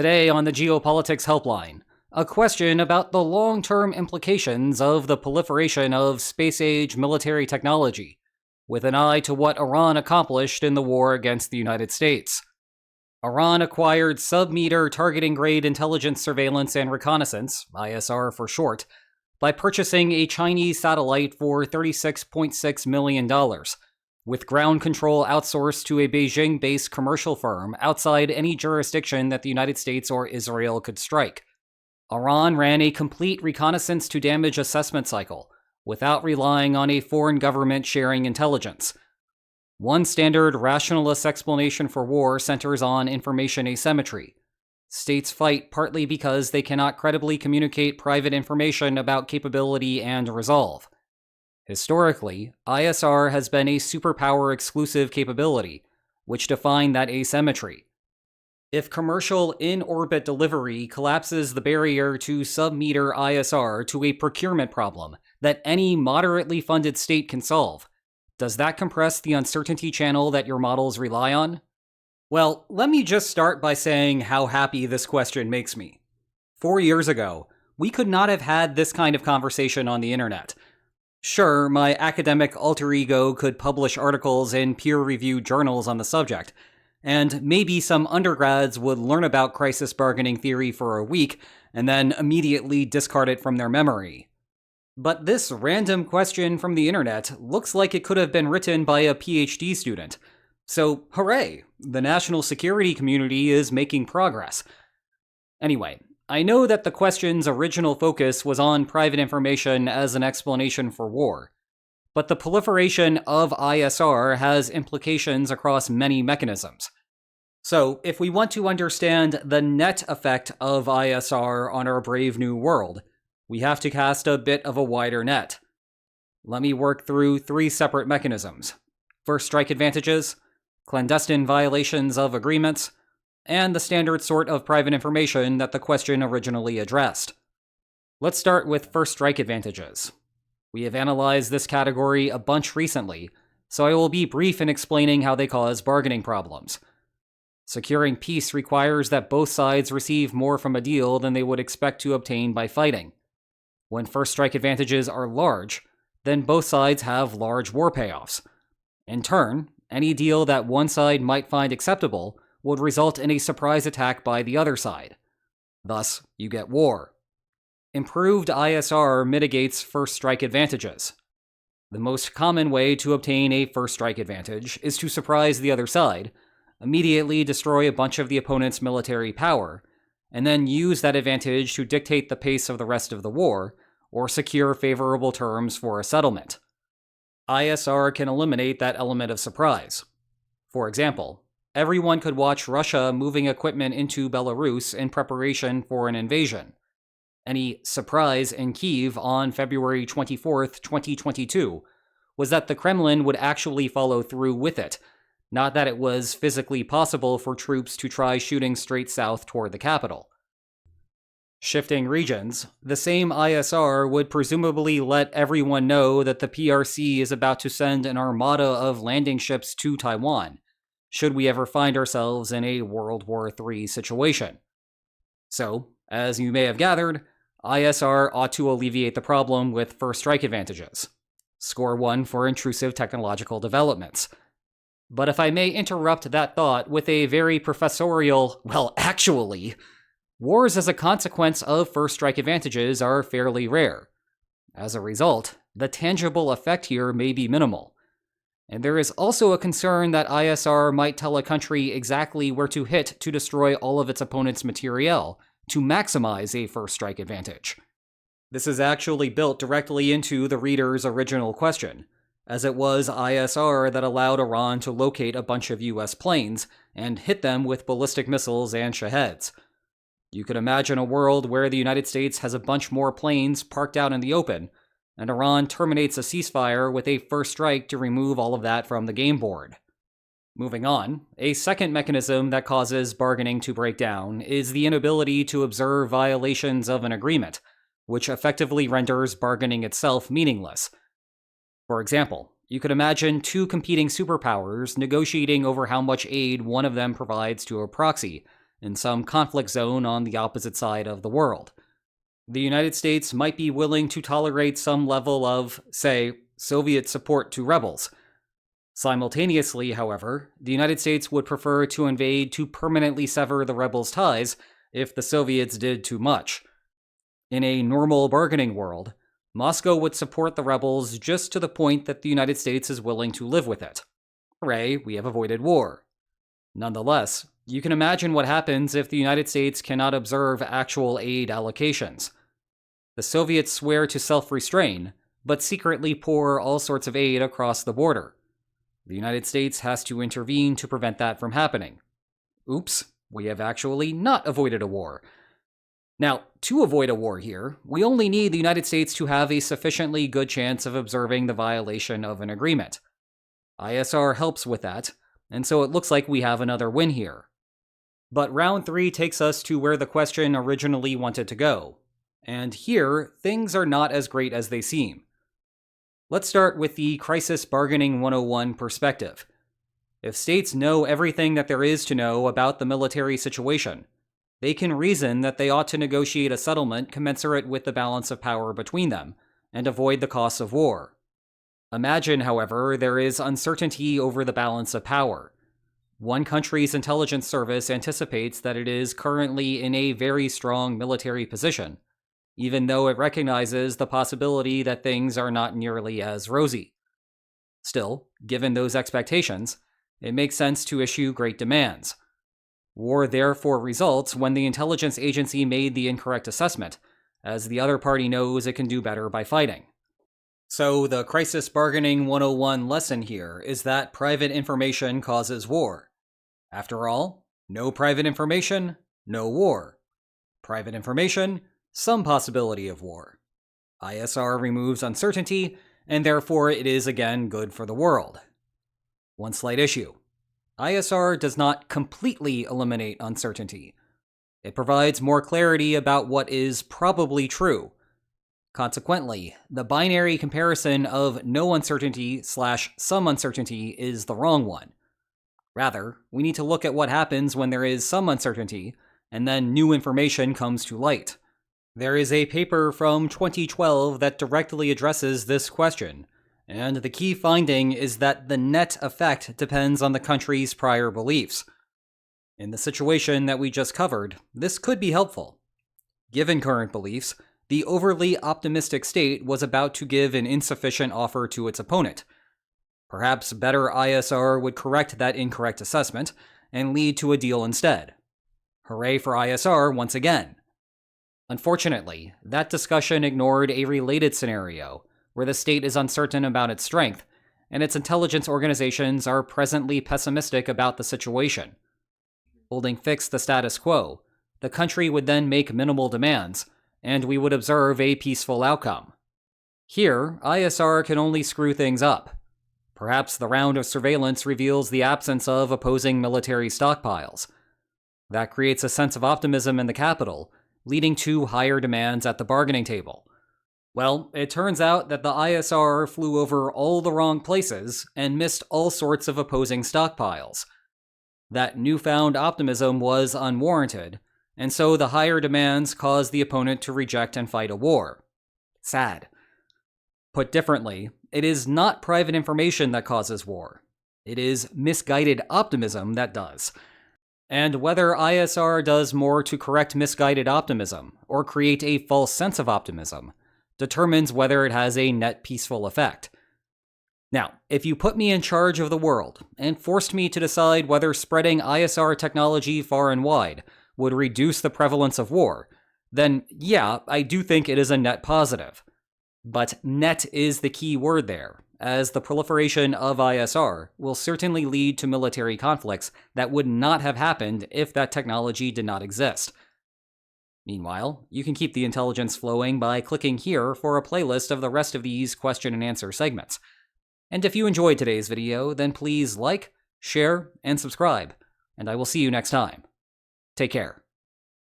Today on the Geopolitics Helpline, a question about the long-term implications of the proliferation of space-age military technology, with an eye to what Iran accomplished in the war against the United States. Iran acquired sub-meter targeting-grade intelligence surveillance and reconnaissance, ISR for short, by purchasing a Chinese satellite for $36.6 million, with ground control outsourced to a Beijing-based commercial firm outside any jurisdiction that the United States or Israel could strike. Iran ran a complete reconnaissance-to-damage assessment cycle, without relying on a foreign government sharing intelligence. One standard rationalist explanation for war centers on information asymmetry. States fight partly because they cannot credibly communicate private information about capability and resolve. Historically, ISR has been a superpower-exclusive capability, which defined that asymmetry. If commercial in-orbit delivery collapses the barrier to sub-meter ISR to a procurement problem that any moderately funded state can solve, does that compress the uncertainty channel that your models rely on? Well, let me just start by saying how happy this question makes me. 4 years ago, we could not have had this kind of conversation on the internet. Sure, my academic alter ego could publish articles in peer-reviewed journals on the subject, and maybe some undergrads would learn about crisis bargaining theory for a week and then immediately discard it from their memory. But this random question from the internet looks like it could have been written by a PhD student. So, hooray! The national security community is making progress. Anyway, I know that the question's original focus was on private information as an explanation for war, but the proliferation of ISR has implications across many mechanisms. So, if we want to understand the net effect of ISR on our brave new world, we have to cast a bit of a wider net. Let me work through 3 separate mechanisms: first strike advantages, clandestine violations of agreements, and the standard sort of private information that the question originally addressed. Let's start with first strike advantages. We have analyzed this category a bunch recently, so I will be brief in explaining how they cause bargaining problems. Securing peace requires that both sides receive more from a deal than they would expect to obtain by fighting. When first strike advantages are large, then both sides have large war payoffs. In turn, any deal that one side might find acceptable would result in a surprise attack by the other side. Thus, you get war. Improved ISR mitigates first strike advantages. The most common way to obtain a first strike advantage is to surprise the other side, immediately destroy a bunch of the opponent's military power, and then use that advantage to dictate the pace of the rest of the war, or secure favorable terms for a settlement. ISR can eliminate that element of surprise. For example, everyone could watch Russia moving equipment into Belarus in preparation for an invasion. Any surprise in Kyiv on February 24, 2022, was that the Kremlin would actually follow through with it, not that it was physically possible for troops to try shooting straight south toward the capital. Shifting regions, the same ISR would presumably let everyone know that the PRC is about to send an armada of landing ships to Taiwan, should we ever find ourselves in a World War III situation. So, as you may have gathered, ISR ought to alleviate the problem with first strike advantages. Score 1 for intrusive technological developments. But if I may interrupt that thought with a very professorial, well, actually, wars as a consequence of first strike advantages are fairly rare. As a result, the tangible effect here may be minimal. And there is also a concern that ISR might tell a country exactly where to hit to destroy all of its opponent's materiel to maximize a first strike advantage. This is actually built directly into the reader's original question, as it was ISR that allowed Iran to locate a bunch of US planes and hit them with ballistic missiles and Shaheds. You could imagine a world where the United States has a bunch more planes parked out in the open, and Iran terminates a ceasefire with a first strike to remove all of that from the game board. Moving on, a second mechanism that causes bargaining to break down is the inability to observe violations of an agreement, which effectively renders bargaining itself meaningless. For example, you could imagine 2 competing superpowers negotiating over how much aid one of them provides to a proxy, in some conflict zone on the opposite side of the world. The United States might be willing to tolerate some level of, say, Soviet support to rebels. Simultaneously, however, the United States would prefer to invade to permanently sever the rebels' ties if the Soviets did too much. In a normal bargaining world, Moscow would support the rebels just to the point that the United States is willing to live with it. Hooray, we have avoided war. Nonetheless, you can imagine what happens if the United States cannot observe actual aid allocations. The Soviets swear to self-restrain, but secretly pour all sorts of aid across the border. The United States has to intervene to prevent that from happening. Oops, we have actually not avoided a war. Now, to avoid a war here, we only need the United States to have a sufficiently good chance of observing the violation of an agreement. ISR helps with that, and so it looks like we have another win here. But round 3 takes us to where the question originally wanted to go. And here, things are not as great as they seem. Let's start with the Crisis Bargaining 101 perspective. If states know everything that there is to know about the military situation, they can reason that they ought to negotiate a settlement commensurate with the balance of power between them, and avoid the costs of war. Imagine, however, there is uncertainty over the balance of power. One country's intelligence service anticipates that it is currently in a very strong military position, even though it recognizes the possibility that things are not nearly as rosy. Still, given those expectations, it makes sense to issue great demands. War therefore results when the intelligence agency made the incorrect assessment, as the other party knows it can do better by fighting. So the Crisis Bargaining 101 lesson here is that private information causes war. After all, no private information, no war. Private information, some possibility of war. ISR removes uncertainty, and therefore it is again good for the world. One slight issue. ISR does not completely eliminate uncertainty. It provides more clarity about what is probably true. Consequently, the binary comparison of no uncertainty / some uncertainty is the wrong one. Rather, we need to look at what happens when there is some uncertainty, and then new information comes to light. There is a paper from 2012 that directly addresses this question, and the key finding is that the net effect depends on the country's prior beliefs. In the situation that we just covered, this could be helpful. Given current beliefs, the overly optimistic state was about to give an insufficient offer to its opponent. Perhaps better ISR would correct that incorrect assessment and lead to a deal instead. Hooray for ISR once again. Unfortunately, that discussion ignored a related scenario, where the state is uncertain about its strength, and its intelligence organizations are presently pessimistic about the situation. Holding fixed the status quo, the country would then make minimal demands, and we would observe a peaceful outcome. Here, ISR can only screw things up. Perhaps the round of surveillance reveals the absence of opposing military stockpiles. That creates a sense of optimism in the capital, leading to higher demands at the bargaining table. Well, it turns out that the ISR flew over all the wrong places and missed all sorts of opposing stockpiles. That newfound optimism was unwarranted, and so the higher demands caused the opponent to reject and fight a war. Sad. Put differently, it is not private information that causes war. It is misguided optimism that does. And whether ISR does more to correct misguided optimism or create a false sense of optimism determines whether it has a net peaceful effect. Now, if you put me in charge of the world and forced me to decide whether spreading ISR technology far and wide would reduce the prevalence of war, then yeah, I do think it is a net positive. But net is the key word there, as the proliferation of ISR will certainly lead to military conflicts that would not have happened if that technology did not exist. Meanwhile, you can keep the intelligence flowing by clicking here for a playlist of the rest of these question and answer segments. And if you enjoyed today's video, then please like, share, and subscribe, and I will see you next time. Take care.